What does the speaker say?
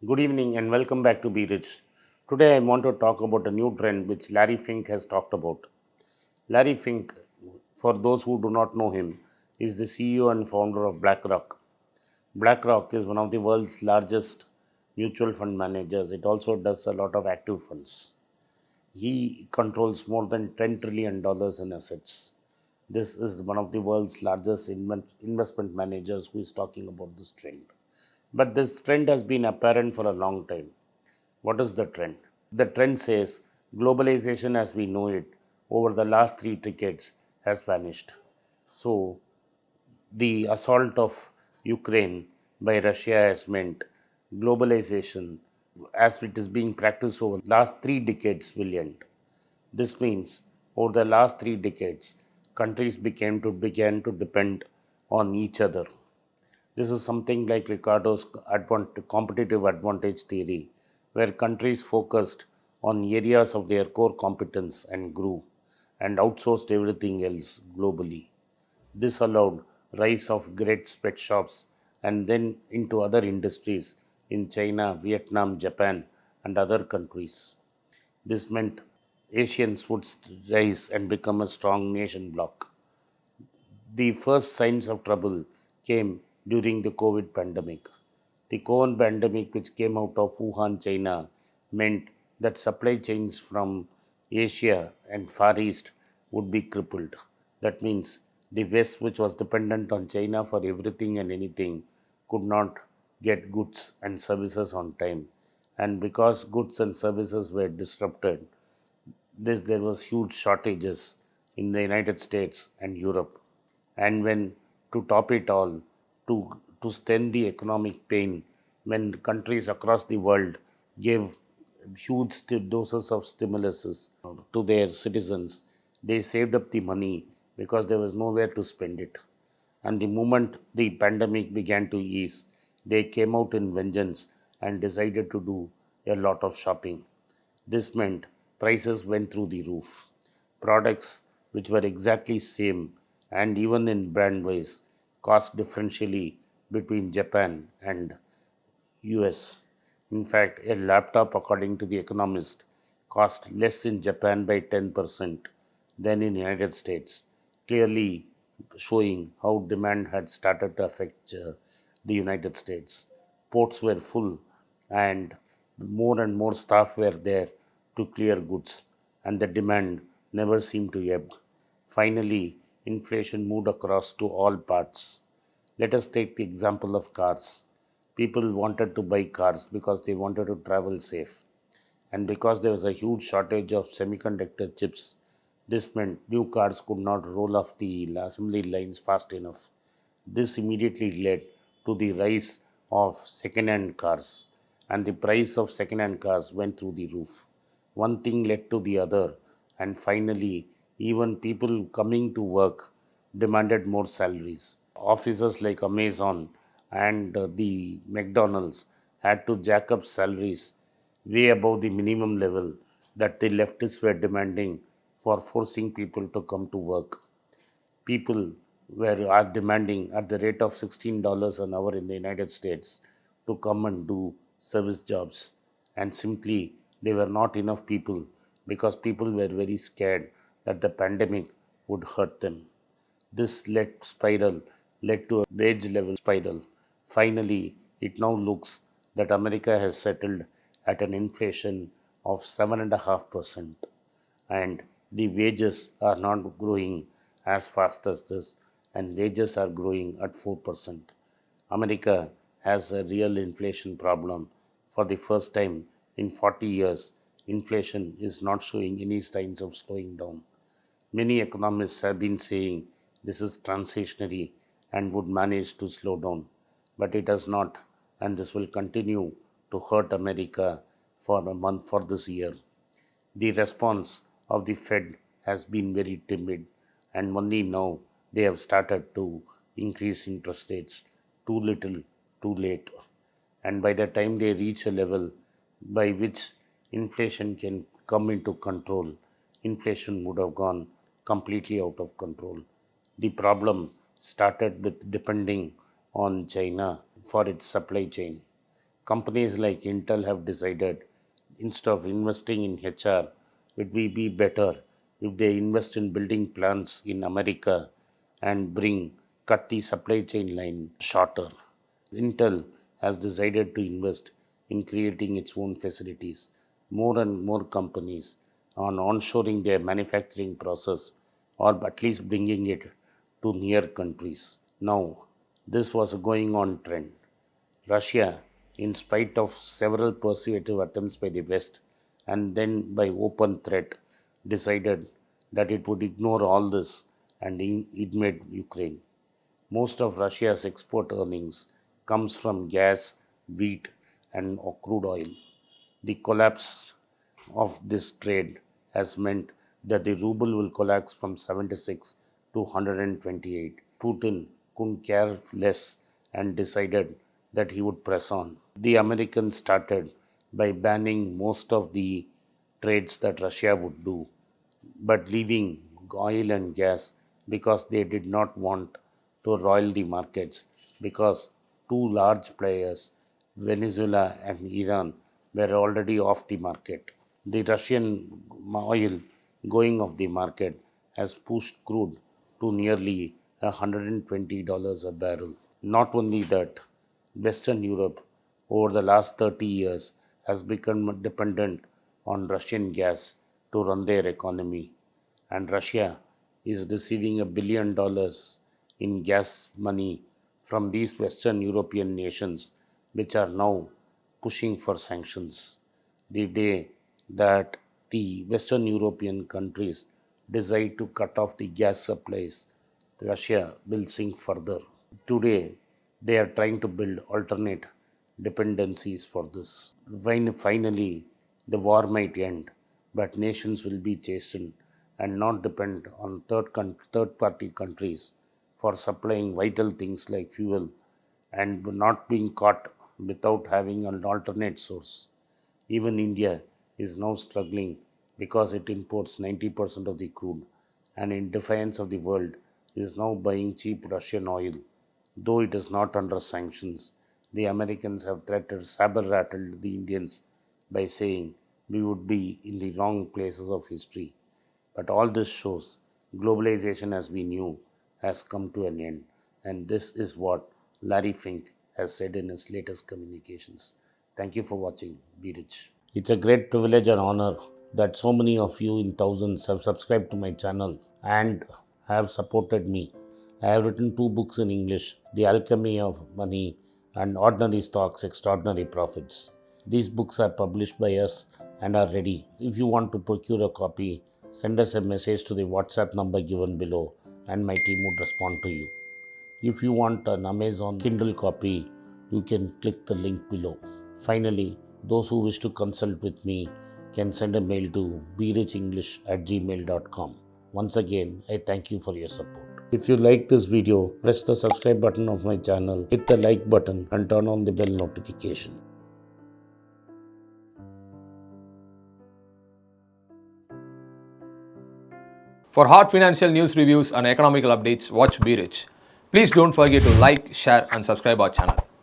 Good evening and welcome back to Be Rich. Today I want to talk about a new trend which Larry Fink has talked about. Larry Fink, for those who do not know him, is the CEO and founder of BlackRock. BlackRock is one of the world's largest mutual fund managers. It also does a lot of active funds. He controls more than $10 trillion in assets. This is one of the world's largest investment managers who is talking about this trend. But this trend has been apparent for a long time. What is the trend? The trend says globalization as we know it over the last 3 decades has vanished. So, the assault of Ukraine by Russia has meant globalization as it is being practiced over the last 3 decades will end. This means over the last 3 decades, countries began to depend on each other. This is something like Ricardo's competitive advantage theory, where countries focused on areas of their core competence and grew and outsourced everything else globally. This allowed rise of great sweatshops and then into other industries in China, Vietnam, Japan, and other countries. This meant Asians would rise and become a strong nation bloc. The first signs of trouble came during the COVID pandemic. The COVID pandemic, which came out of Wuhan, China, meant that supply chains from Asia and Far East would be crippled. That means the West, which was dependent on China for everything and anything, could not get goods and services on time. And because goods and services were disrupted, there was huge shortages in the United States and Europe. And when to top it all, to stem the economic pain, when countries across the world gave huge doses of stimuluses to their citizens, they saved up the money because there was nowhere to spend it. And the moment the pandemic began to ease, they came out in vengeance and decided to do a lot of shopping. This meant prices went through the roof. Products which were exactly same and even in brand wise cost differentially between Japan and US. In fact, a laptop, according to the economist, cost less in Japan by 10% than in United States, clearly showing how demand had started to affect the United States. Ports were full and more staff were there to clear goods, and the demand never seemed to ebb. Finally, inflation moved across to all parts. Let us take the example of cars. People wanted to buy cars because they wanted to travel safe. And because there was a huge shortage of semiconductor chips, this meant new cars could not roll off the assembly lines fast enough. This immediately led to the rise of second-hand cars, and the price of second-hand cars went through the roof. One thing led to the other, and finally, even people coming to work demanded more salaries. Offices like Amazon and the McDonald's had to jack up salaries way above the minimum level that the leftists were demanding for forcing people to come to work. People are demanding at the rate of $16 an hour in the United States to come and do service jobs. And simply, there were not enough people because people were very scared that the pandemic would hurt them. This led to a wage level spiral. Finally, it now looks that America has settled at an inflation of 7.5%, and the wages are not growing as fast as this, and wages are growing at 4%. America has a real inflation problem. For the first time in 40 years, inflation is not showing any signs of slowing down. Many economists have been saying this is transitionary and would manage to slow down, but it has not, and this will continue to hurt America for a month for this year. The response of the Fed has been very timid, and only now they have started to increase interest rates too little, too late. And by the time they reach a level by which inflation can come into control, inflation would have gone completely out of control. The problem started with depending on China for its supply chain. Companies like Intel have decided instead of investing in HR, it will be better if they invest in building plants in America and cut the supply chain line shorter. Intel has decided to invest in creating its own facilities. More and more companies on onshoring their manufacturing process or at least bringing it to near countries. Now, this was a going on trend. Russia, in spite of several persuasive attempts by the West and then by open threat, decided that it would ignore all this and invade Ukraine. Most of Russia's export earnings comes from gas, wheat, and crude oil. The collapse of this trade has meant that the ruble will collapse from 76 to 128. Putin couldn't care less and decided that he would press on. The Americans started by banning most of the trades that Russia would do, but leaving oil and gas because they did not want to roil the markets because two large players, Venezuela and Iran, were already off the market. The Russian oil going off the market has pushed crude to nearly $120 a barrel. Not only that, Western Europe over the last 30 years has become dependent on Russian gas to run their economy, and Russia is receiving $1 billion in gas money from these Western European nations, which are now pushing for sanctions. The day that the Western European countries decide to cut off the gas supplies, Russia will sink further. Today, they are trying to build alternate dependencies for this. When finally the war might end, but nations will be chastened and not depend on third party countries for supplying vital things like fuel and not being caught without having an alternate source. Even India is now struggling because it imports 90% of the crude and, in defiance of the world, is now buying cheap Russian oil. Though it is not under sanctions, the Americans have threatened saber rattled the Indians by saying we would be in the wrong places of history. But all this shows globalization as we knew has come to an end, and this is what Larry Fink has said in his latest communications. Thank you for watching. Be rich. It's a great privilege and honor that so many of you in thousands have subscribed to my channel and have supported me. I have written two books in English, The Alchemy of Money and Ordinary Stocks, Extraordinary Profits. These books are published by us and are ready. If you want to procure a copy, send us a message to the WhatsApp number given below and my team would respond to you. If you want an Amazon Kindle copy, you can click the link below. Finally, those who wish to consult with me can send a mail to berichenglish@gmail.com. Once again, I thank you for your support. If you like this video, press the subscribe button of my channel, hit the like button and turn on the bell notification. For hot financial news reviews and economical updates, watch Be Rich. Please don't forget to like, share and subscribe our channel.